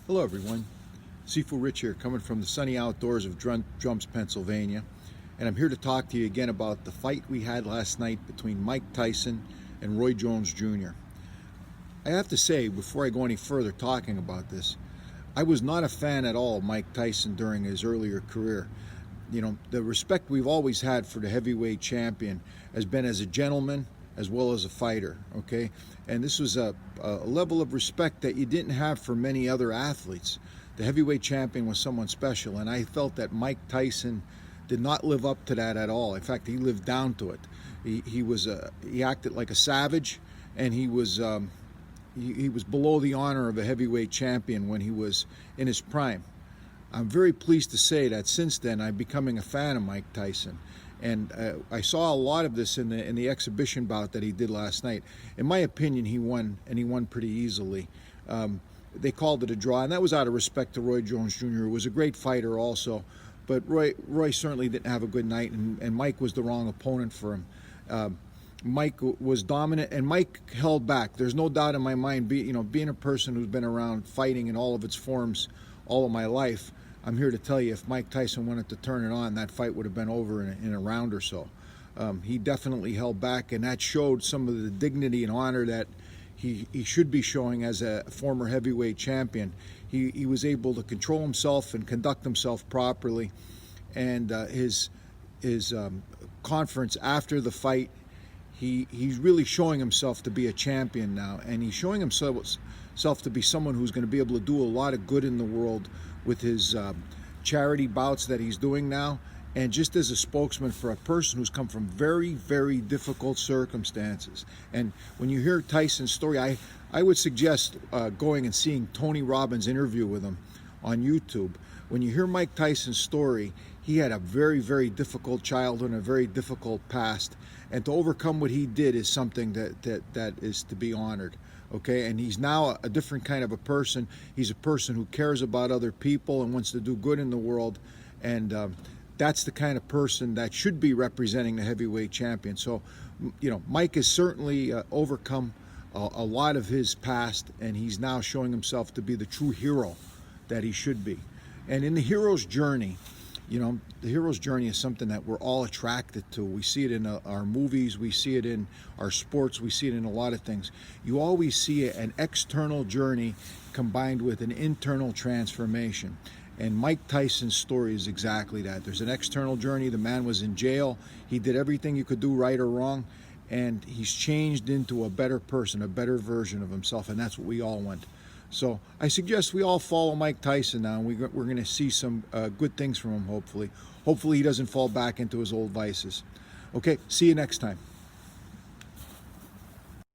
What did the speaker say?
Hello everyone, Sifu Rich here, coming from the sunny outdoors of Drums, Pennsylvania, and I'm here to talk to you again about the fight we had last night between Mike Tyson and Roy Jones Jr. I have to say, before I go any further talking about this, I was not a fan at all of Mike Tyson during his earlier career. You know, the respect we've always had for the heavyweight champion has been as a gentleman as well as a fighter, okay? And this was a level of respect that you didn't have for many other athletes. The heavyweight champion was someone special, and I felt that Mike Tyson did not live up to that at all. In fact, he lived down to it. He acted like a savage, and he was below the honor of a heavyweight champion when he was in his prime. I'm very pleased to say that since then I'm becoming a fan of Mike Tyson, and I saw a lot of this in the exhibition bout that he did last night. In my opinion, he won, and he won pretty easily. They called it a draw, and that was out of respect to Roy Jones Jr., who was a great fighter also, but Roy certainly didn't have a good night, and Mike was the wrong opponent for him. Mike was dominant, and Mike held back. There's no doubt in my mind, being a person who's been around fighting in all of its forms all of my life, I'm here to tell you, if Mike Tyson wanted to turn it on, that fight would have been over in a round or so. He definitely held back, and that showed some of the dignity and honor that he should be showing as a former heavyweight champion. He was able to control himself and conduct himself properly, and his conference after the fight, he's really showing himself to be a champion now, and he's showing himself to be someone who's going to be able to do a lot of good in the world with his charity bouts that he's doing now, and just as a spokesman for a person who's come from very, very difficult circumstances. And when you hear Tyson's story, I would suggest going and seeing Tony Robbins' interview with him on YouTube. When you hear Mike Tyson's story, he had a very, very difficult childhood and a very difficult past, and to overcome what he did is something that is to be honored. Okay, and he's now a different kind of a person. He's a person who cares about other people and wants to do good in the world, and that's the kind of person that should be representing the heavyweight champion. So, Mike has certainly overcome a lot of his past, and he's now showing himself to be the true hero that he should be. And in the hero's journey, the hero's journey is something that we're all attracted to. We see it in our movies, we see it in our sports, we see it in a lot of things. You always see an external journey combined with an internal transformation. And Mike Tyson's story is exactly that. There's an external journey. The man was in jail. He did everything you could do, right or wrong, and he's changed into a better person, a better version of himself, and that's what we all want. So I suggest we all follow Mike Tyson now, and we're going to see some good things from him, hopefully. Hopefully he doesn't fall back into his old vices. Okay, see you next time.